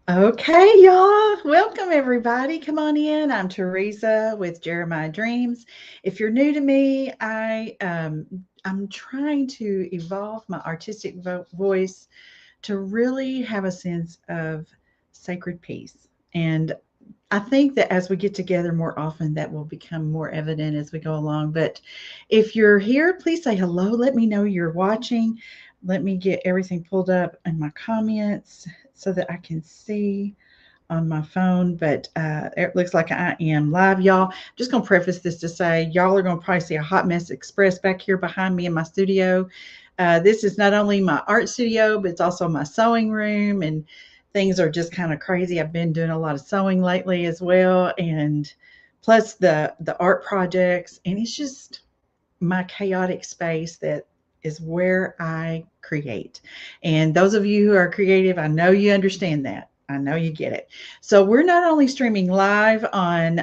Okay, y'all. Welcome everybody. Come on in. I'm Teresa with Jeremiah Dreams. If you're new to me, I'm trying to evolve my artistic voice to really have a sense of sacred peace. And I think that as we get together more often, that will become more evident as we go along. But if you're here, please say hello. Let me know you're watching. Let me get everything pulled up in my comments so that I can see on my phone. But it looks like I am live, y'all. Just going to preface this to say, y'all are going to probably see a hot mess express back here behind me in my studio. This is not only my art studio, but it's also my sewing room, and things are just kind of crazy. I've been doing a lot of sewing lately as well, and plus the art projects, and it's just my chaotic space that is where I create. And those of you who are creative, I know you understand that. I know you get it. So we're not only streaming live on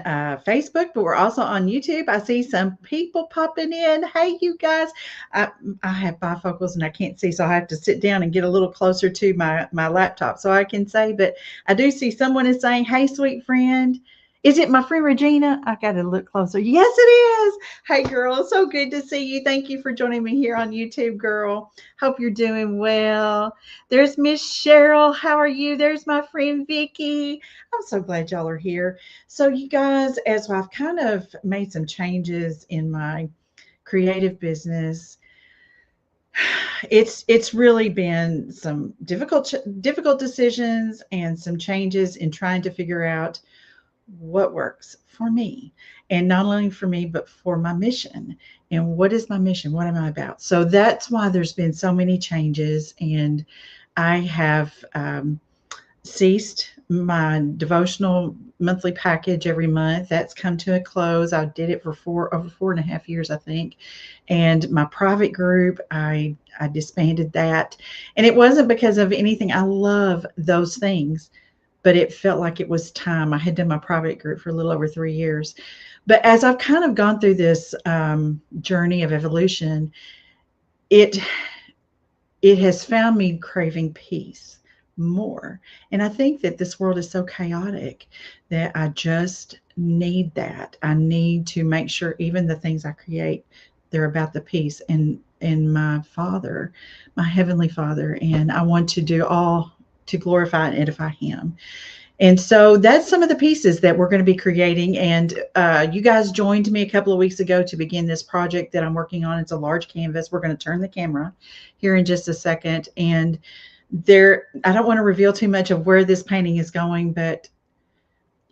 Facebook, but we're also on YouTube. I see some people popping in. Hey, you guys! I, I have bifocals and I can't see, so I have to sit down and get a little closer to my laptop so I can say. But I do see someone is saying, "Hey, sweet friend." Is it my friend Regina? I got to look closer. Yes, it is. Hey, girl, so good to see you. Thank you for joining me here on YouTube, girl. Hope you're doing well. There's Miss Cheryl. How are you? There's my friend Vicky. I'm so glad y'all are here. So, you guys, as I've kind of made some changes in my creative business, it's really been some difficult decisions and some changes in trying to figure out what works for me, and not only for me but for my mission. And what is my mission? What am I about? So that's why there's been so many changes. And I have ceased my devotional monthly package every month. That's come to a close. I did it for over 4.5 years, I think. And my private group, I disbanded that. And it wasn't because of anything. I love those things, but it felt like it was time. I had done my private group for a little over 3 years. But as I've kind of gone through this journey of evolution, it it has found me craving peace more. And I think that this world is so chaotic that I just need that. I need to make sure even the things I create, they're about the peace and my Father, my heavenly Father, and I want to do all to glorify and edify him. And so that's some of the pieces that we're going to be creating. And you guys joined me a couple of weeks ago to begin this project that I'm working on. It's a large canvas. We're going to turn the camera here in just a second. And I don't want to reveal too much of where this painting is going, but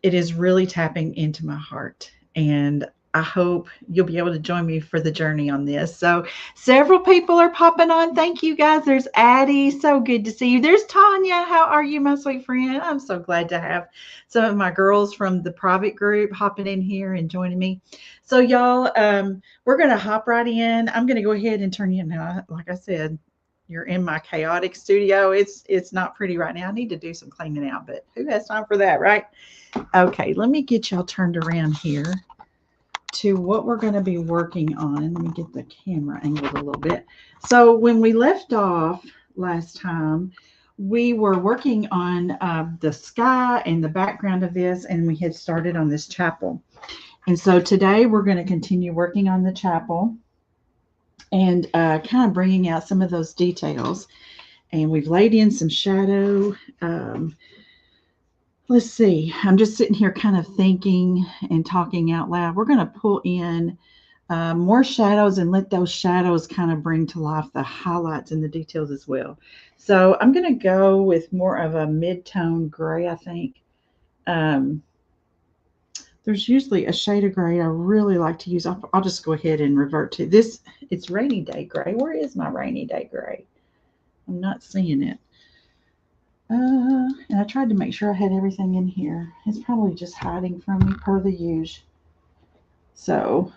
it is really tapping into my heart. And I hope you'll be able to join me for the journey on this. So, several people are popping on. Thank you guys. There's Addie. So good to see you. There's Tanya. How are you, my sweet friend? I'm so glad to have some of my girls from the private group hopping in here and joining me. So, y'all, we're going to hop right in. I'm going to go ahead and turn you now. Like I said, you're in my chaotic studio. It's not pretty right now. I need to do some cleaning out, but who has time for that, right? Okay, let me get y'all turned around here to what we're going to be working on. Let me get the camera angled a little bit. So when we left off last time, we were working on the sky and the background of this, and we had started on this chapel. And so today we're going to continue working on the chapel and kind of bringing out some of those details. And we've laid in some shadow. Let's see. I'm just sitting here kind of thinking and talking out loud. We're going to pull in more shadows and let those shadows kind of bring to life the highlights and the details as well. So I'm going to go with more of a mid-tone gray, I think. Um, there's usually a shade of gray I really like to use. I'll just go ahead and revert to this. It's rainy day gray. Where is my rainy day gray? I'm not seeing it. And I tried to make sure I had everything in here. It's probably just hiding from me per the usual. So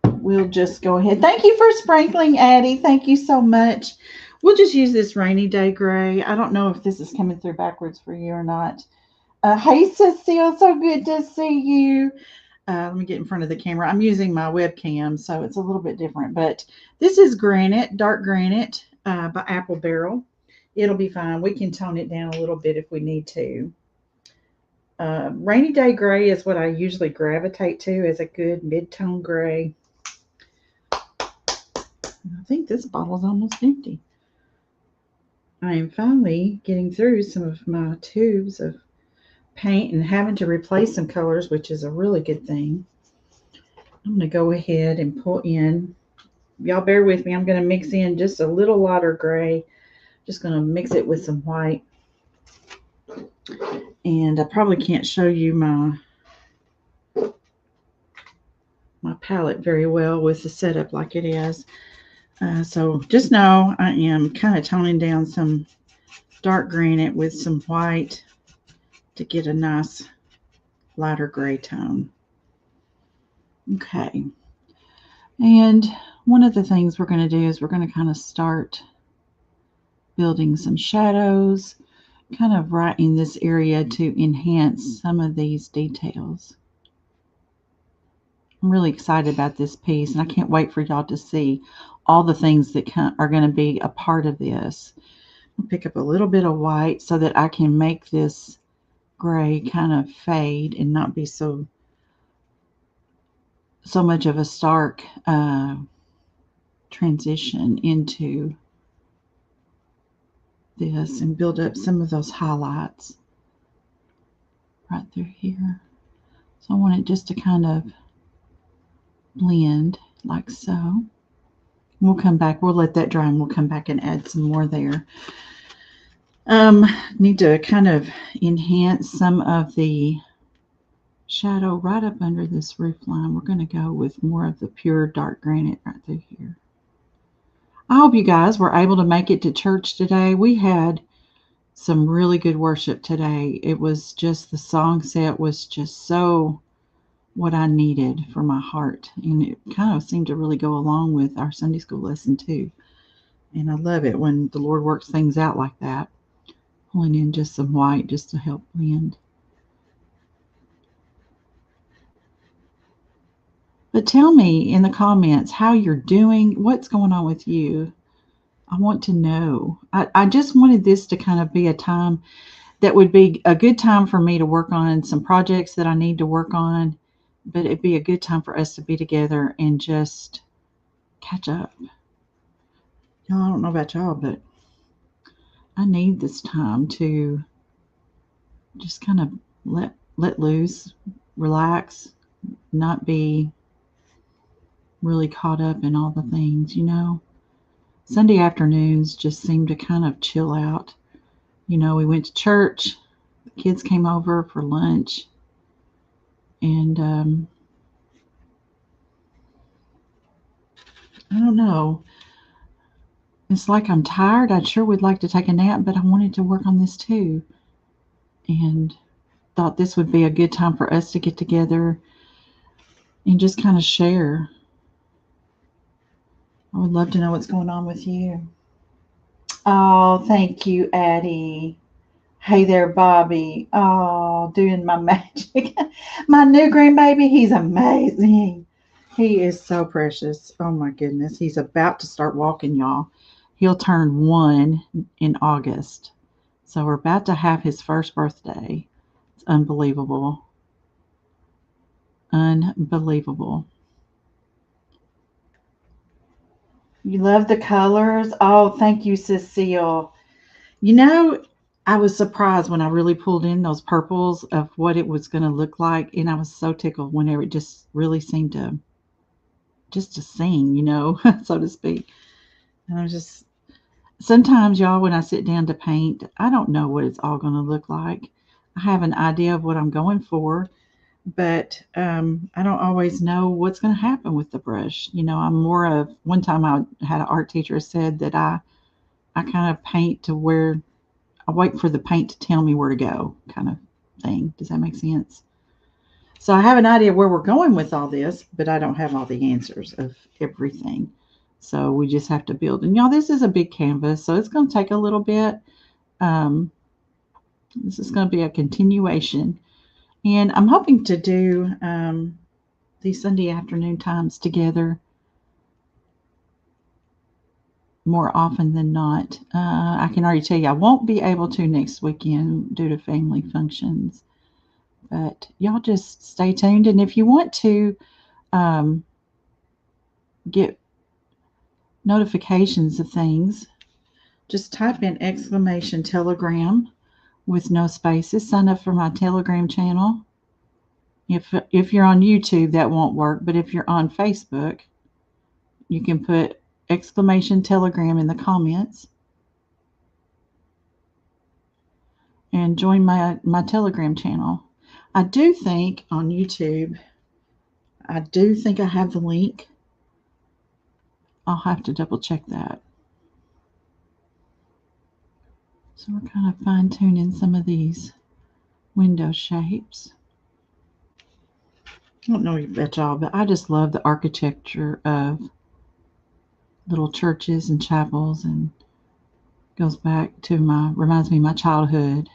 we'll just go ahead. Thank you for sprinkling, Addie. Thank you so much. We'll just use this rainy day gray. I don't know if this is coming through backwards for you or not. Hey, Cecile, so good to see you. Let me get in front of the camera. I'm using my webcam, so it's a little bit different. But this is Granite, Dark Granite by Apple Barrel. It'll be fine. We can tone it down a little bit if we need to. Rainy day gray is what I usually gravitate to as a good mid-tone gray. I think this bottle's almost empty. I am finally getting through some of my tubes of paint and having to replace some colors, which is a really good thing. I'm going to go ahead and pull in. Y'all bear with me. I'm going to mix in just a little lighter gray. Just going to mix it with some white. And I probably can't show you my palette very well with the setup like it is. So just know I am kind of toning down some dark granite with some white to get a nice lighter gray tone. Okay. And one of the things we're going to do is we're going to kind of start building some shadows, kind of right in this area to enhance some of these details. I'm really excited about this piece, and I can't wait for y'all to see all the things that are going to be a part of this. I'll pick up a little bit of white so that I can make this gray kind of fade and not be so much of a stark transition into this, and build up some of those highlights right through here. So I want it just to kind of blend like so. We'll come back, we'll let that dry, and we'll come back and add some more there. Need to kind of enhance some of the shadow right up under this roof line. We're going to go with more of the pure dark granite right through here. I hope you guys were able to make it to church today. We had some really good worship today. It was just, the song set was just so what I needed for my heart. And it kind of seemed to really go along with our Sunday school lesson too. And I love it when the Lord works things out like that. Pulling in just some white just to help blend. But tell me in the comments how you're doing. What's going on with you? I want to know. I just wanted this to kind of be a time that would be a good time for me to work on some projects that I need to work on, but it'd be a good time for us to be together and just catch up. Y'all, I don't know about y'all, but I need this time to just kind of let loose, relax, not be really caught up in all the things, you know. Sunday afternoons just seem to kind of chill out. You know, we went to church, the kids came over for lunch, and I don't know. It's like I'm tired. I sure would like to take a nap, but I wanted to work on this too. And thought this would be a good time for us to get together and just kind of share. I would love to know what's going on with you. Oh, thank you, Addie. Hey there, Bobby. Oh, doing my magic. My new grandbaby, he's amazing. He is so precious. Oh my goodness. He's about to start walking, y'all. He'll turn 1 in August. So we're about to have his first birthday. It's unbelievable. Unbelievable. You love the colors? Oh, thank you, Cecile. You know, I was surprised when I really pulled in those purples of what it was going to look like. And I was so tickled whenever it just really seemed to sing, you know, so to speak. And I was just, sometimes, y'all, when I sit down to paint, I don't know what it's all going to look like. I have an idea of what I'm going for, but I don't always know what's going to happen with the brush. You know, I'm more of, one time I had an art teacher said that I kind of paint to where I wait for the paint to tell me where to go, kind of thing. Does that make sense? So I have an idea where we're going with all this, but I don't have all the answers of everything. So we just have to build. And y'all, this is a big canvas, so it's going to take a little bit. This is going to be a continuation. And I'm hoping to do these Sunday afternoon times together more often than not. I can already tell you I won't be able to next weekend due to family functions. But y'all just stay tuned. And if you want to um, get notifications of things, just type in exclamation telegram with no spaces. Sign up for my Telegram channel. If you're on YouTube, that won't work. But if you're on Facebook, you can put exclamation telegram in the comments and join my Telegram channel. I do think on YouTube, I do think I have the link. I'll have to double check that. So we're kind of fine tuning some of these window shapes. I don't know about y'all, but I just love the architecture of little churches and chapels, and goes back to reminds me of my childhood.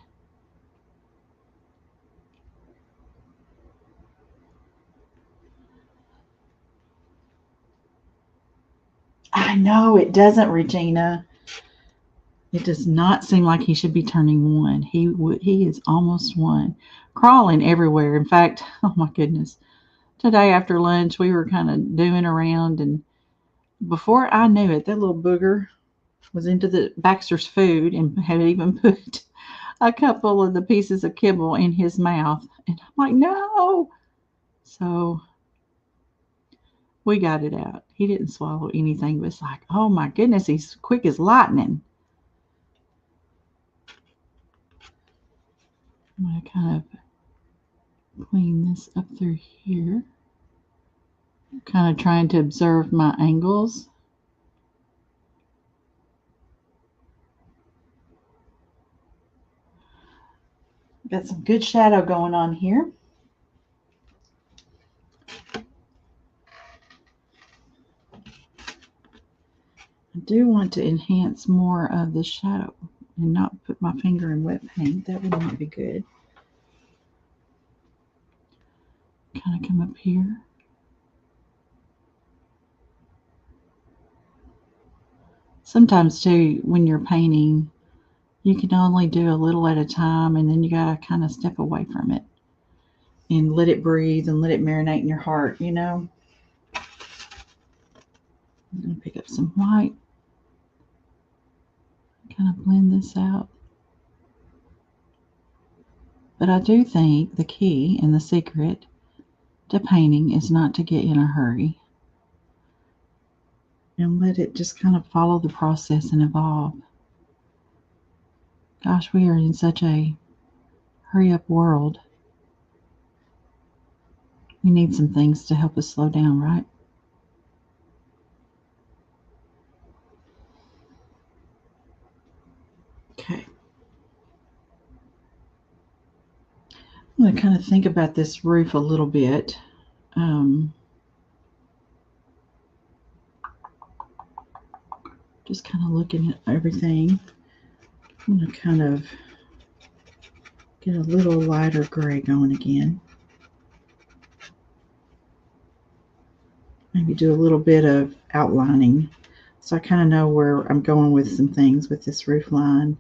I know it doesn't, Regina. It does not seem like he should be turning one. He is almost one, crawling everywhere. In fact, oh my goodness, today after lunch we were kind of doing around, and before I knew it, that little booger was into the Baxter's food and had even put a couple of the pieces of kibble in his mouth. And I'm like, no. So we got it out. He didn't swallow anything, but it's like, oh my goodness, he's quick as lightning. I'm going to kind of clean this up through here. I'm kind of trying to observe my angles. Got some good shadow going on here. I do want to enhance more of the shadow and not put my finger in wet paint. That would not be good. Kind of come up here. Sometimes too, when you're painting, you can only do a little at a time, and then you got to kind of step away from it and let it breathe and let it marinate in your heart, you know. I'm going to pick up some white, kind of blend this out. But I do think the key and the secret to painting is not to get in a hurry and let it just kind of follow the process and evolve. Gosh, we are in such a hurry up world. We need some things to help us slow down, right? Okay. I'm going to kind of think about this roof a little bit. Just kind of looking at everything. I'm going to kind of get a little lighter gray going again. Maybe do a little bit of outlining so I kind of know where I'm going with some things with this roof line.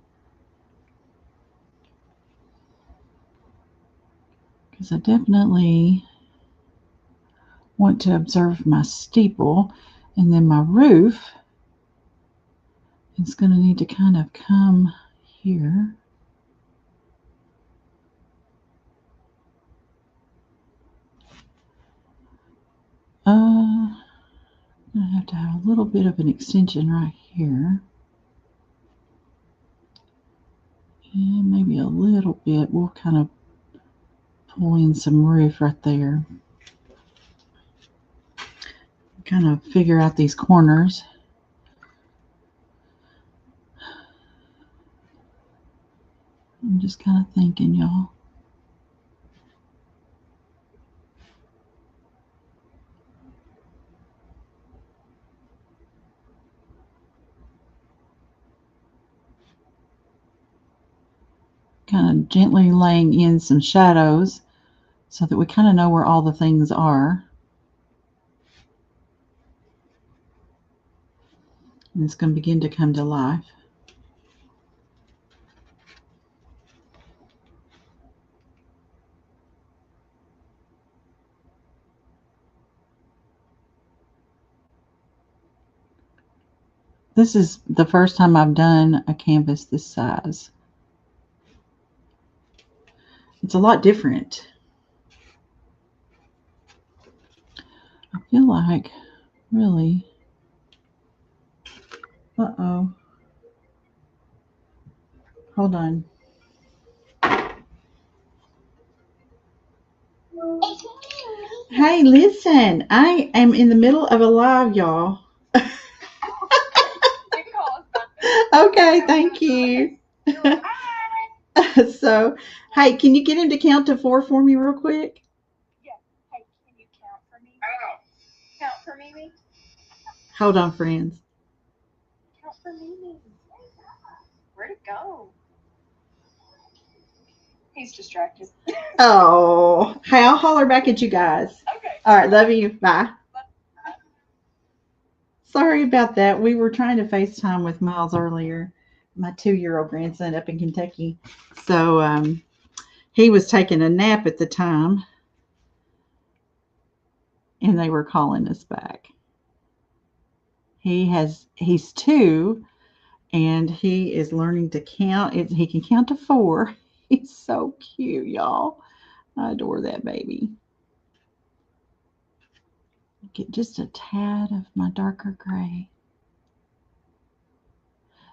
Because I definitely want to observe my steeple, and then my roof is going to need to kind of come here. I have to have a little bit of an extension right here. And maybe a little bit. We'll kind of pull in some roof right there. Kind of figure out these corners. I'm just kind of thinking, y'all. Kind of gently laying in some shadows so that we kind of know where all the things are. And it's going to begin to come to life. This is the first time I've done a canvas this size. It's a lot different. I feel like, really, uh-oh, hold on. Hey, listen, I am in the middle of a live, y'all. Okay, thank you. So, hey, can you get him to count to 4 for me real quick? Hey, can you count for me? Count for Mimi. Hold on, friends. Count for Mimi. Where'd it go? He's distracted. Oh, hey, I'll holler back at you guys. Okay. All right, love you. Bye. Sorry about that. We were trying to FaceTime with Miles earlier, my 2-year-old grandson up in Kentucky. So he was taking a nap at the time, and they were calling us back. He's 2, and he is learning to count. He can count to 4. He's so cute, y'all. I adore that baby. Get just a tad of my darker gray.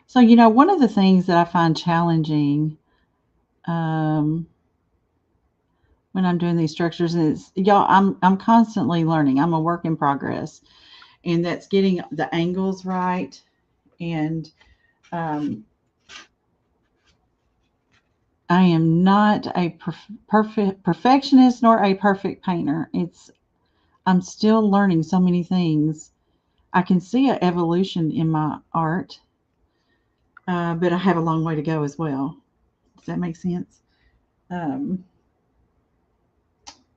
So, one of the things that I find challenging when I'm doing these structures is, y'all, I'm constantly learning. I'm a work in progress, and that's getting the angles right. And um, I am not a perfect perfectionist nor a perfect painter. I'm still learning so many things. I can see an evolution in my art, but I have a long way to go as well. Does that make sense? Um,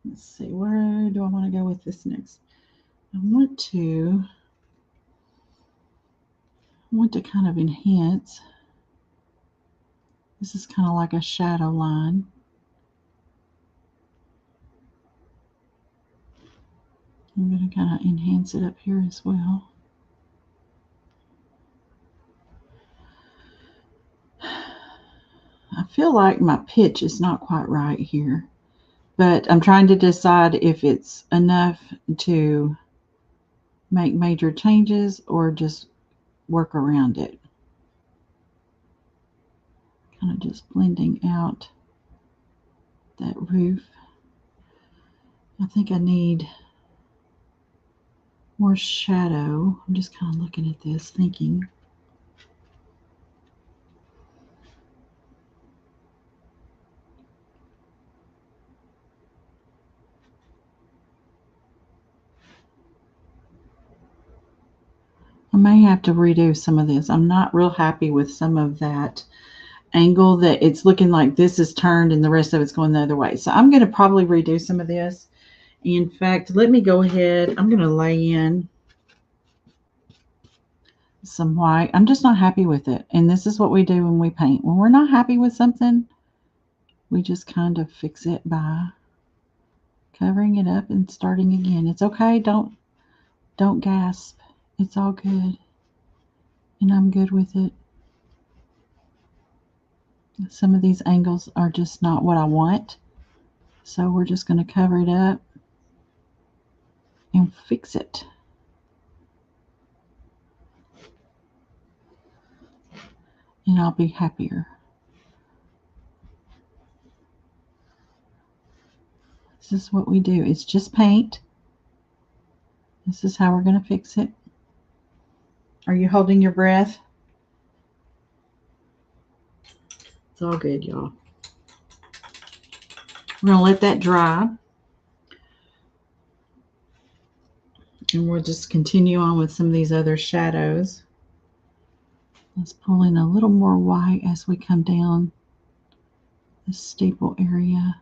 let's see, where do I want to go with this next? I want to kind of enhance. This is kind of like a shadow line. I'm going to kind of enhance it up here as well. I feel like my pitch is not quite right here, but I'm trying to decide if it's enough to make major changes or just work around it. Kind of just blending out that roof. I think I need more shadow. I'm just kind of looking at this, thinking. I may have to redo some of this. I'm not real happy with some of that angle, that it's looking like this is turned and the rest of it's going the other way. So I'm going to probably redo some of this. In fact, let me go ahead. I'm going to lay in some white. I'm just not happy with it. And this is what we do when we paint. When we're not happy with something, we just kind of fix it by covering it up and starting again. It's okay. Don't gasp. It's all good. And I'm good with it. Some of these angles are just not what I want. So we're just going to cover it up and fix it. And I'll be happier. This is what we do. It's just paint. This is how we're going to fix it. Are you holding your breath? It's all good, y'all. We're going to let that dry. And we'll just continue on with some of these other shadows. Let's pull in a little more white as we come down the staple area.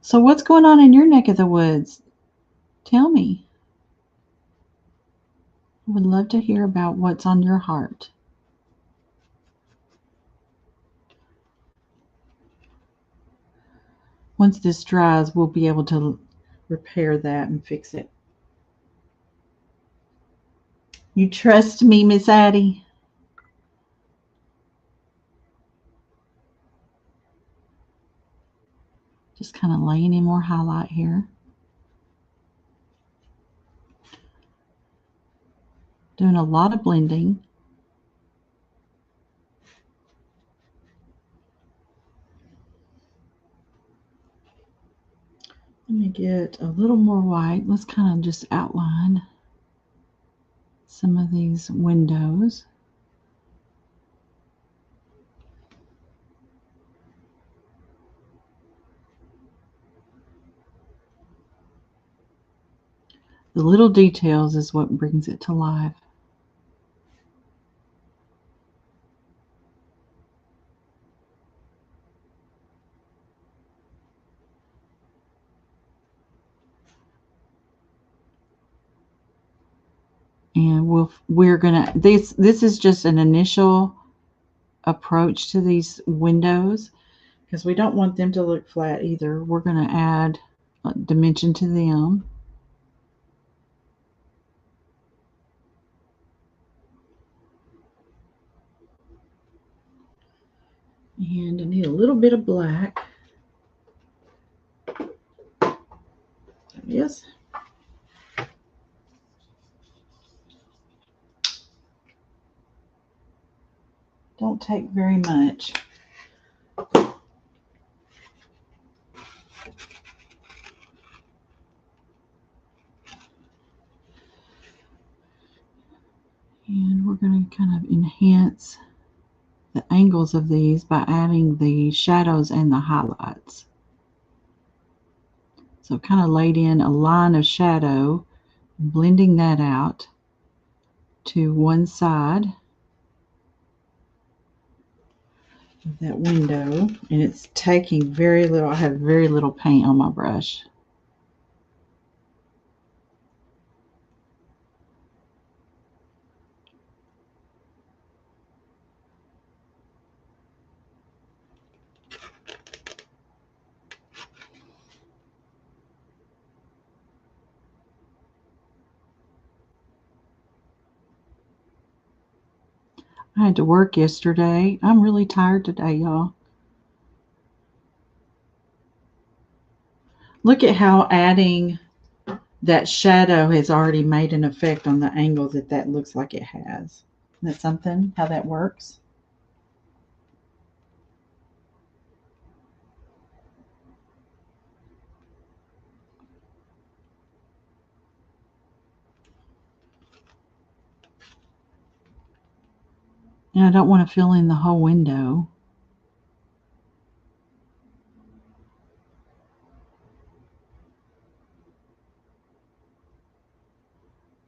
So what's going on in your neck of the woods? Tell me. I would love to hear about what's on your heart. Once this dries, we'll be able to repair that and fix it. You trust me, Miss Addie? Just kind of laying in more highlight here. Doing a lot of blending. Let me get a little more white. Let's kind of just outline some of these windows. The little details is what brings it to life. And we're gonna, this is just an initial approach to these windows because we don't want them to look flat either. We're gonna add a dimension to them. And I need a little bit of black. There it is. Don't take very much. And we're going to kind of enhance the angles of these by adding the shadows and the highlights. So kind of laid in a line of shadow, blending that out to one side of that window. And it's taking very little, I have very little paint on my brush. I had to work yesterday. I'm really tired today, y'all. Look at how adding that shadow has already made an effect on the angle that looks like it has. Isn't that something, how that works? And I don't want to fill in the whole window.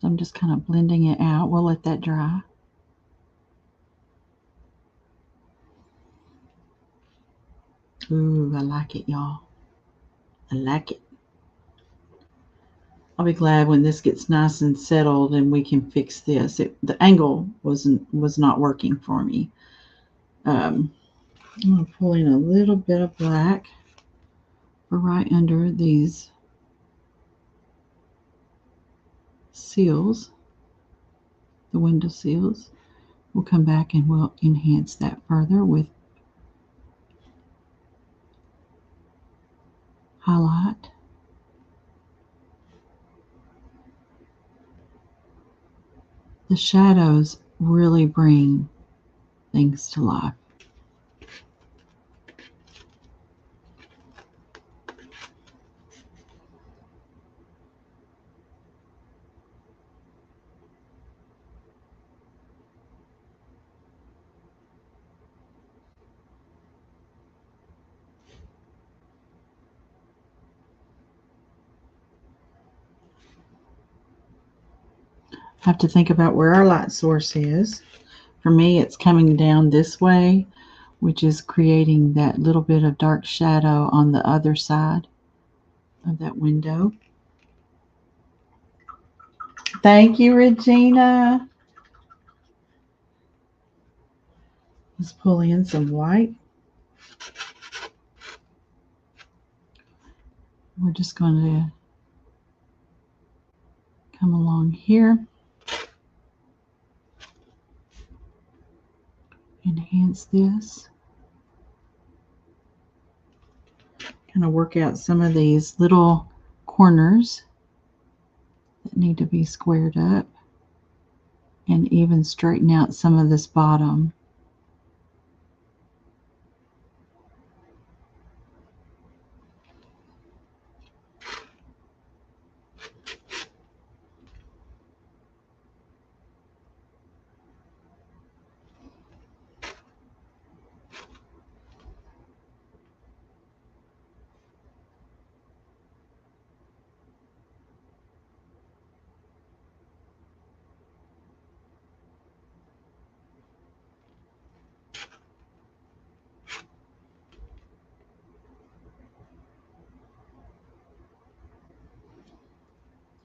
So I'm just kind of blending it out. We'll let that dry. Ooh, I like it, y'all. I like it. I'll be glad when this gets nice and settled and we can fix this. The angle was not working for me. I'm going to pull in a little bit of black for right under these seals, the window seals. We'll come back and we'll enhance that further with highlight. The shadows really bring things to life. Have to think about where our light source is. For me, it's coming down this way, which is creating that little bit of dark shadow on the other side of that window. Thank you, Regina. Let's pull in some white. We're just going to come along here, enhance this, kind of work out some of these little corners that need to be squared up, and even straighten out some of this bottom.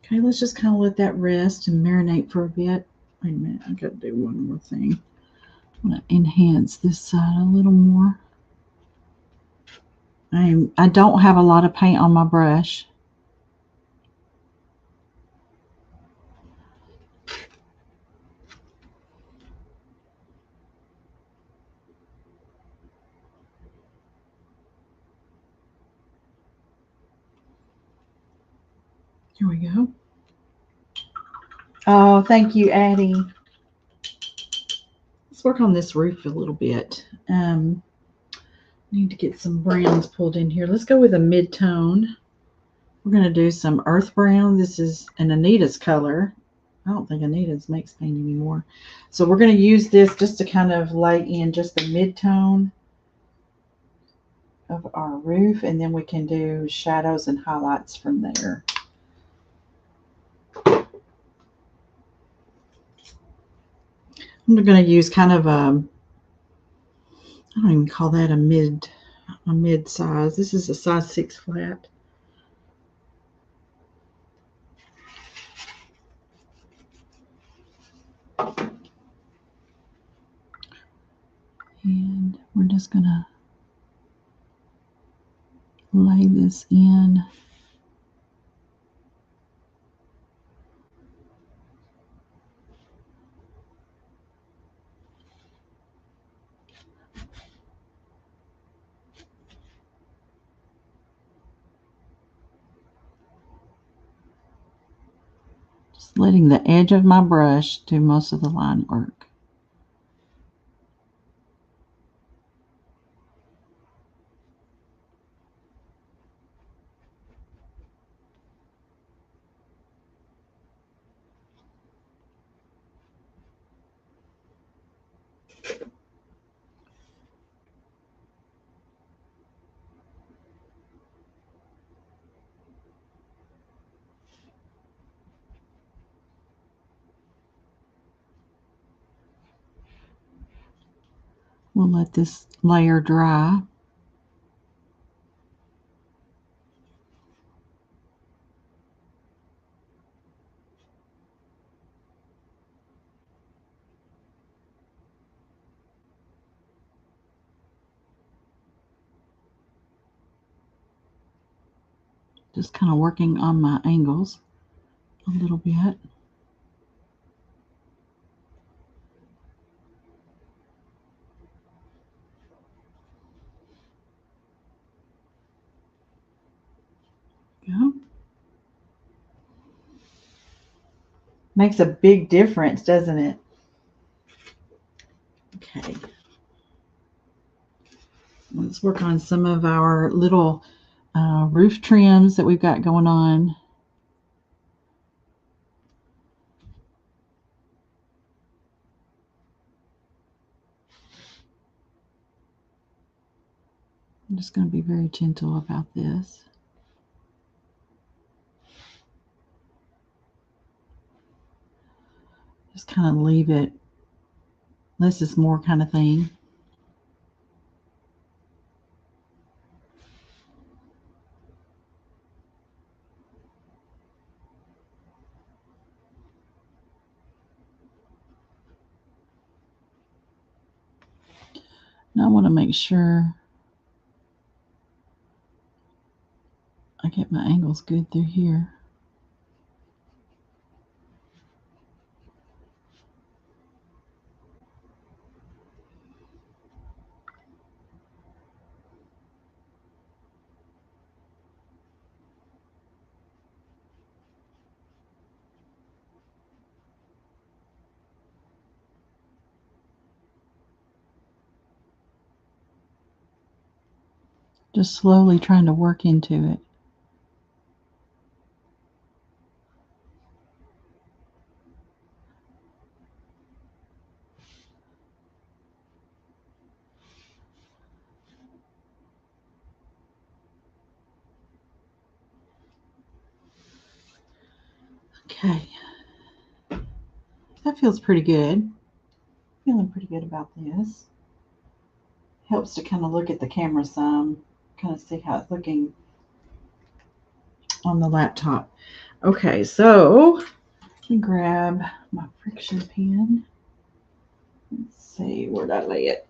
Okay, let's just kind of let that rest and marinate for a bit. Wait a minute, I got to do one more thing. I'm going to enhance this side a little more. I don't have a lot of paint on my brush. Here we go. Oh, thank you, Addie. Let's work on this roof a little bit. Need to get some browns pulled in here. Let's go with a mid-tone. We're going to do some earth brown. This is an Anita's color. I don't think Anita's makes paint anymore. So we're going to use this just to kind of lay in just the mid-tone of our roof, and then we can do shadows and highlights from there. I'm going to use kind of a, I don't even call that a mid size. This is a size 6 flat. And we're just going to lay this in. Just letting the edge of my brush do most of the line work. We'll let this layer dry. Just kind of working on my angles a little bit. Go. Makes a big difference, doesn't it? Okay. Let's work on some of our little roof trims that we've got going on. I'm just going to be very gentle about this. Just kind of leave it less is more kind of thing. Now I want to make sure I get my angles good through here. Just slowly trying to work into it. Okay. That feels pretty good. Feeling pretty good about this. Helps to kind of look at the camera some, kind of see how it's looking on the laptop. Okay, so let me grab my friction pen. Let's see, where'd I lay it?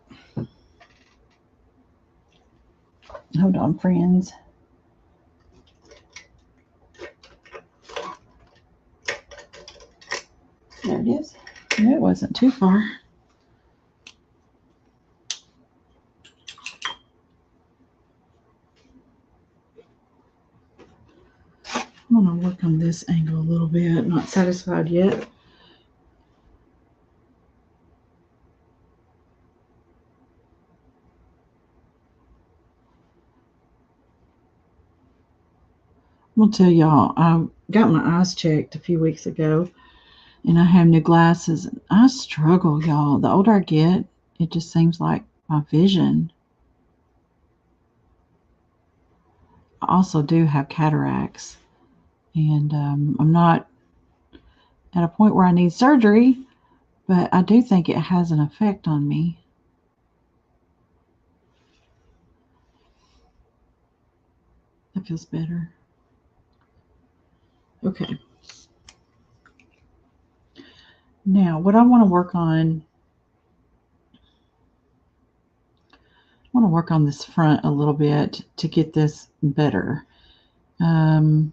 Hold on, friends. There it is. It wasn't too far. I'm going to work on this angle a little bit. Not satisfied yet. I'm going to tell y'all, I got my eyes checked a few weeks ago, and I have new glasses. I struggle, y'all. The older I get, it just seems like my vision. I also do have cataracts, and I'm not at a point where I need surgery, but I do think it has an effect on me. That feels better. Okay. Now, what I want to work on, this front a little bit to get this better. And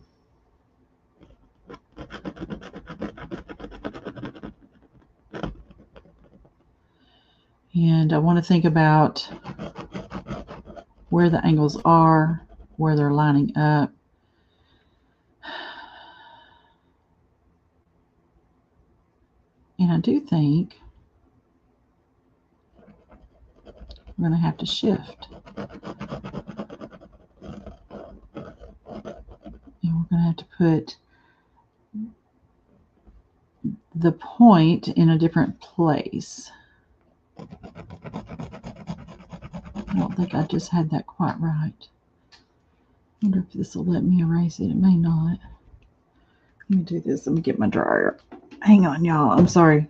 I want to think about where the angles are, where they're lining up. And I do think we're going to have to shift. And we're going to have to put the point in a different place. I don't think I just had that quite right. I wonder if this will let me erase it. It may not. Let me do this. Let me get my dryer. Hang on, y'all. I'm sorry.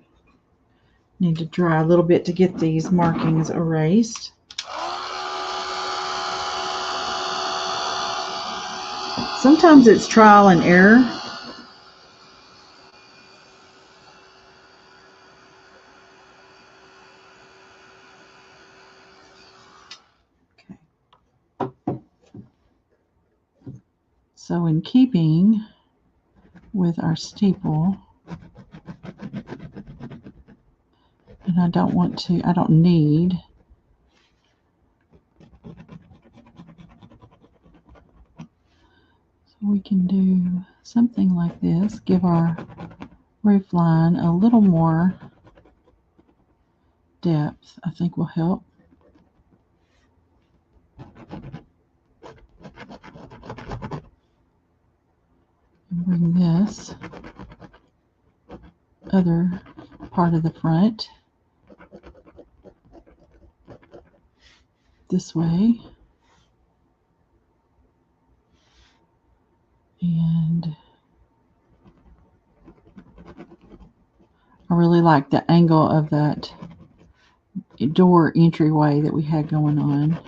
Need to dry a little bit to get these markings erased. Sometimes it's trial and error. Okay. So in keeping with our steeple, and I don't need so we can do something like this, give our roof line a little more depth, I think will help. And bring this other part of the front this way. And I really like the angle of that door entryway that we had going on.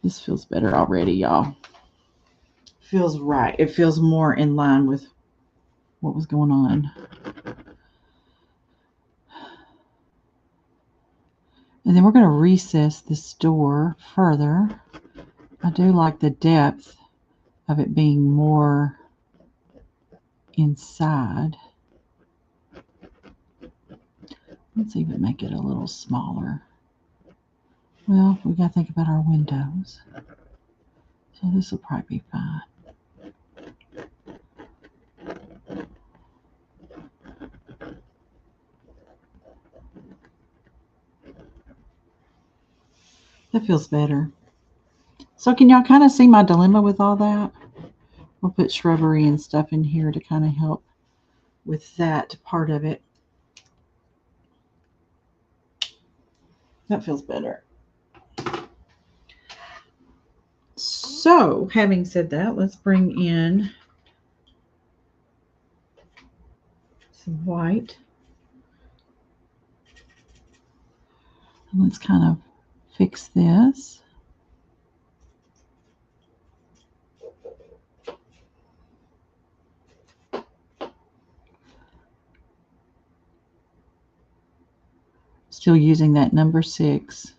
This feels better already, y'all. feels right. It feels more in line with what was going on. And then we're going to recess this door further. I do like the depth of it being more inside. Let's even make it a little smaller. Well, we got to think about our windows. So this will probably be fine. That feels better. So can y'all kind of see my dilemma with all that? We'll put shrubbery and stuff in here to kind of help with that part of it. That feels better. So having said that, let's bring in some white. And let's kind of fix this. Still using that number 6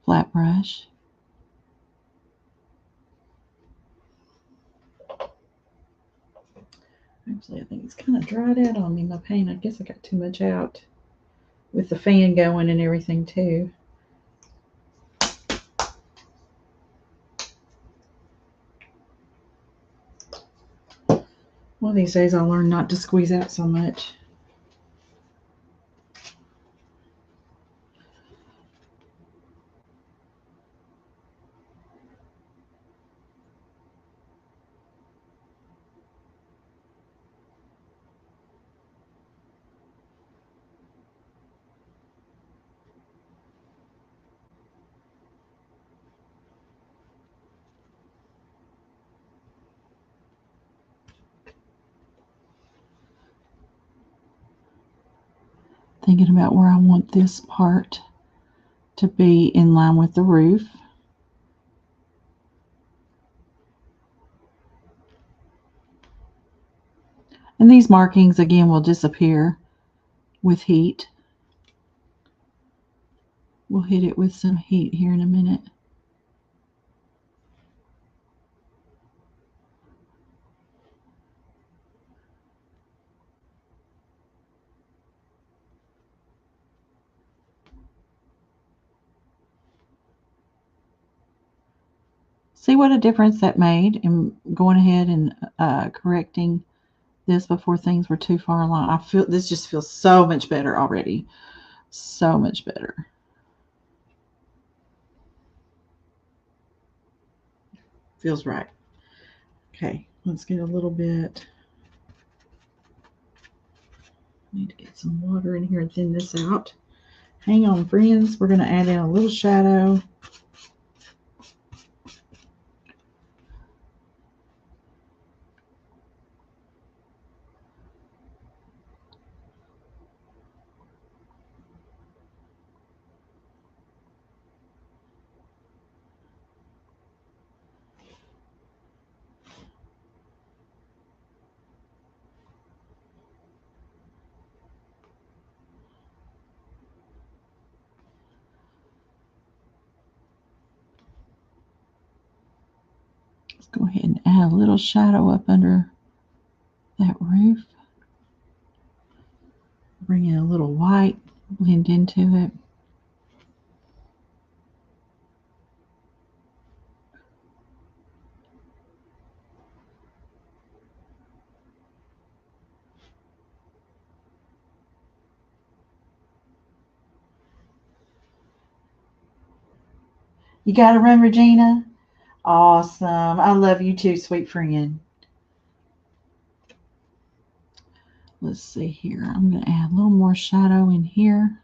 flat brush. Actually, I think it's kind of dried out on me, my paint. I guess I got too much out with the fan going and everything too. One of these days I'll learn not to squeeze out so much. Thinking about where I want this part to be in line with the roof. And these markings again will disappear with heat. We'll hit it with some heat here in a minute. See what a difference that made in going ahead and correcting this before things were too far along. I feel this just feels so much better already. So much better. Feels right. Okay, let's get a little bit. Need to get some water in here and thin this out. Hang on, friends. We're going to add in a little shadow. Let's go ahead and add a little shadow up under that roof. Bring in a little white, blend into it. You got to run, Regina? Awesome. I love you too, sweet friend. Let's see here. I'm going to add a little more shadow in here.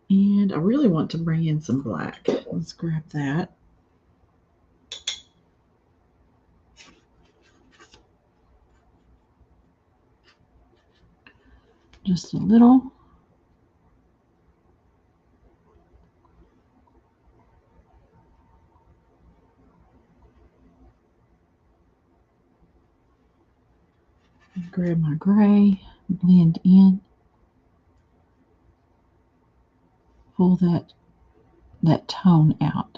And I really want to bring in some black. Let's grab that. Just a little. grab my gray, blend in, pull that tone out.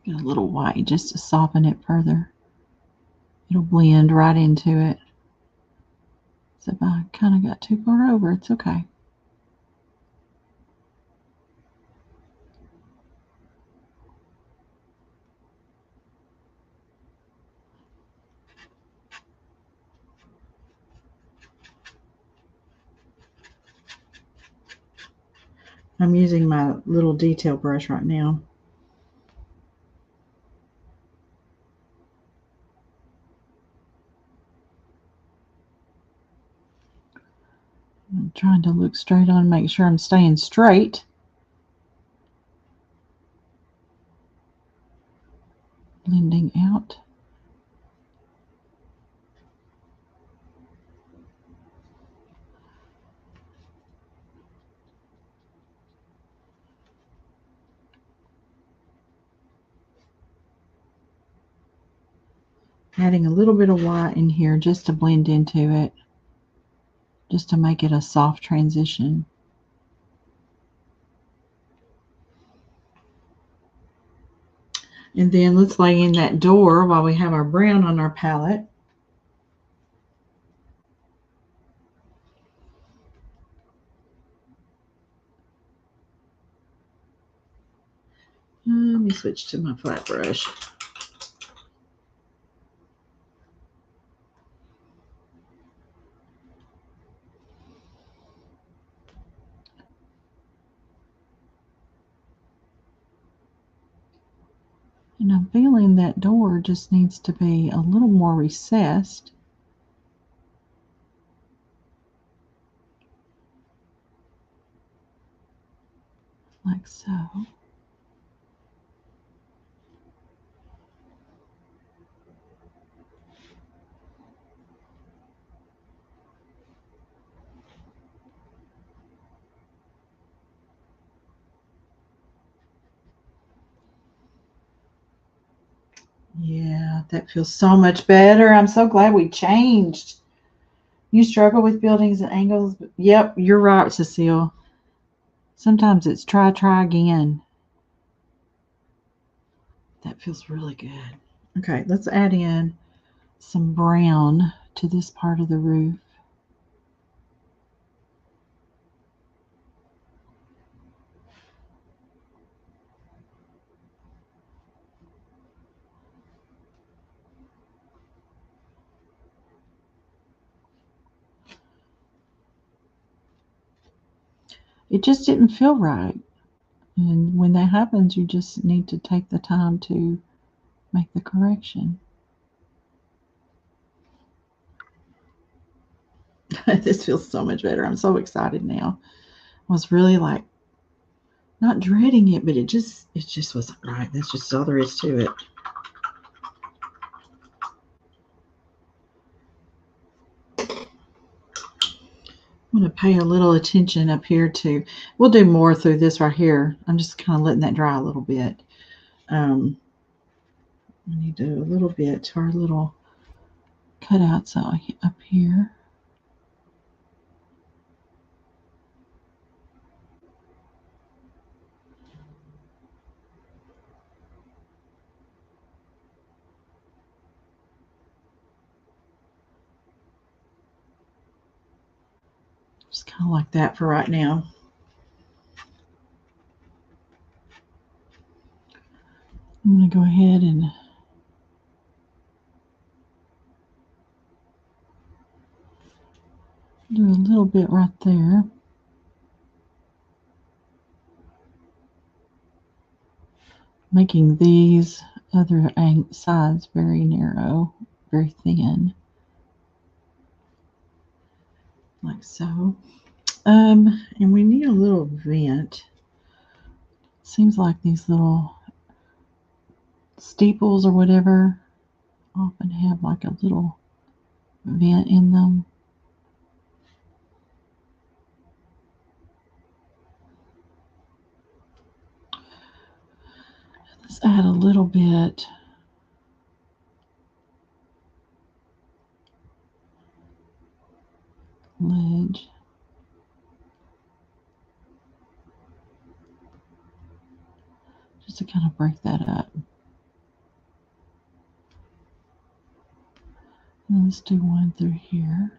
Get a little white just to soften it further. It'll blend right into it. So if I kind of got too far over, it's okay. I'm using my little detail brush right now. I'm trying to look straight on, make sure I'm staying straight. Blending out. Adding a little bit of white in here just to blend into it, just to make it a soft transition. And then let's lay in that door while we have our brown on our palette. Let me switch to my flat brush. And I'm feeling that door just needs to be a little more recessed. Like so. Yeah, that feels so much better. I'm so glad we changed. You struggle with buildings and angles? Yep, you're right, Cecile. Sometimes it's try again. That feels really good. Okay, let's add in some brown to this part of the roof. It just didn't feel right. And when that happens, you just need to take the time to make the correction. This feels so much better. I'm so excited now. I was really like not dreading it, but it just wasn't right. That's just all there is to it. I'm going to pay a little attention up here too. We'll do more through this right here. I'm just kind of letting that dry a little bit. We need to do a little bit to our little cutouts up here. Just kind of like that for right now. I'm going to go ahead and do a little bit right there. Making these other sides very narrow, very thin. Like so. And we need a little vent. Seems like these little steeples or whatever often have like a little vent in them. Let's add a little bit. Ledge. Just to kind of break that up. And let's do one through here.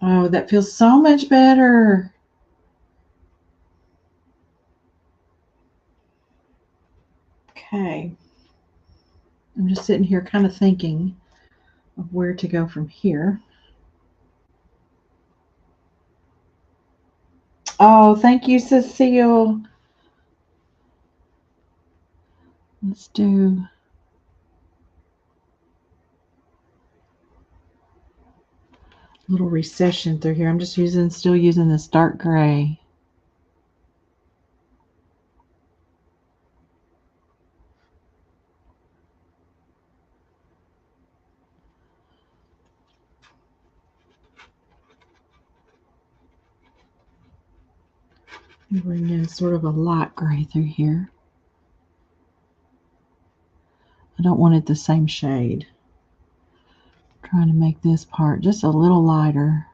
Oh, that feels so much better. Okay. I'm just sitting here kind of thinking of where to go from here. Oh, thank you, Cecile. Let's do a little recession through here. I'm just still using this dark gray. Bring in sort of a light gray through here. I don't want it the same shade. I'm trying to make this part just a little lighter.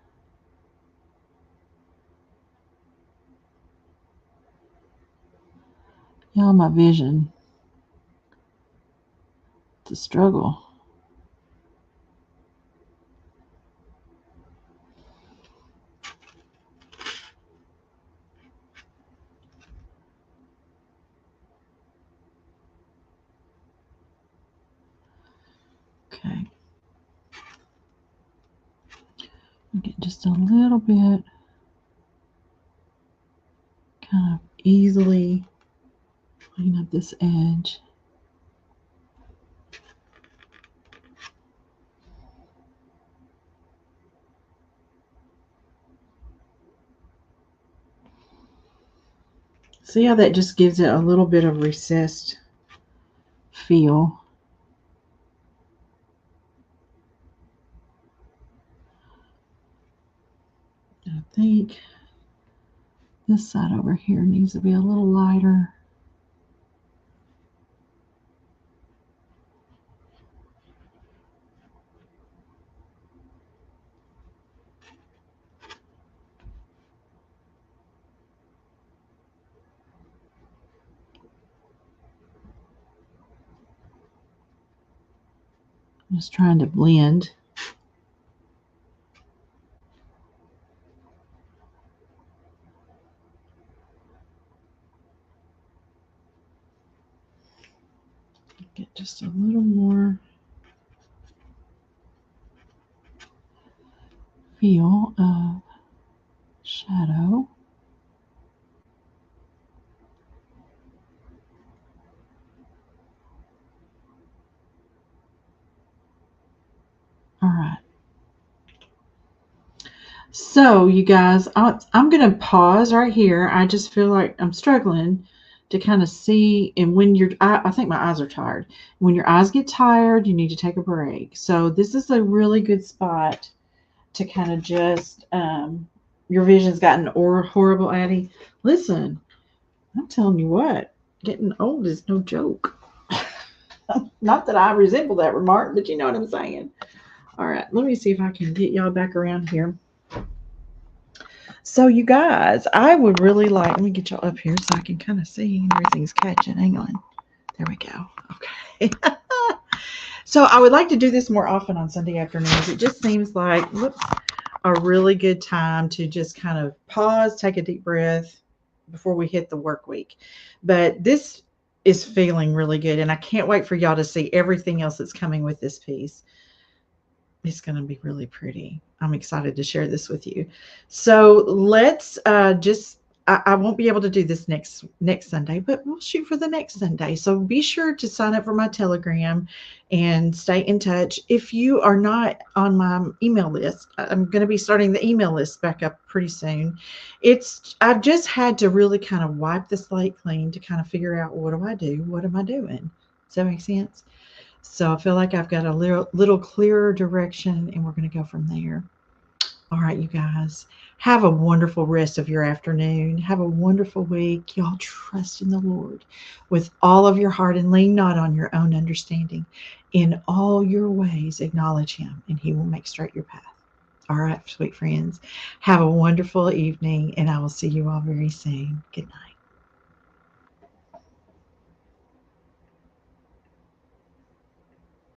Y'all, my vision. It's a struggle. Okay. Get just a little bit, kind of easily clean up this edge. See how that just gives it a little bit of recessed feel. I think this side over here needs to be a little lighter. I'm just trying to blend. Get just a little more feel of shadow. All right. So you guys, I'm going to pause right here. I just feel like I'm struggling to kind of see. And when I think my eyes are tired. When your eyes get tired, you need to take a break. So this is a really good spot to kind of just, your vision's gotten horrible, Addie. Listen, I'm telling you what, getting old is no joke. Not that I resemble that remark, but you know what I'm saying. All right, let me see if I can get y'all back around here. So you guys, I would really like, let me get y'all up here so I can kind of see everything's catching. Hang on. There we go. Okay. So I would like to do this more often on Sunday afternoons. It just seems like, a really good time to just kind of pause, take a deep breath before we hit the work week. But this is feeling really good, and I can't wait for y'all to see everything else that's coming with this piece. It's going to be really pretty. I'm excited to share this with you. So let's just I won't be able to do this next Sunday, but we'll shoot for the next Sunday. So be sure to sign up for my Telegram and stay in touch. If you are not on my email list, I'm going to be starting the email list back up pretty soon. I've just had to really kind of wipe the slate clean to kind of figure out, what do I do? What am I doing? Does that make sense? So I feel like I've got a little clearer direction, and we're going to go from there. All right, you guys, have a wonderful rest of your afternoon. Have a wonderful week. Y'all trust in the Lord with all of your heart and lean not on your own understanding. In all your ways, acknowledge Him, and He will make straight your path. All right, sweet friends, have a wonderful evening, and I will see you all very soon. Good night.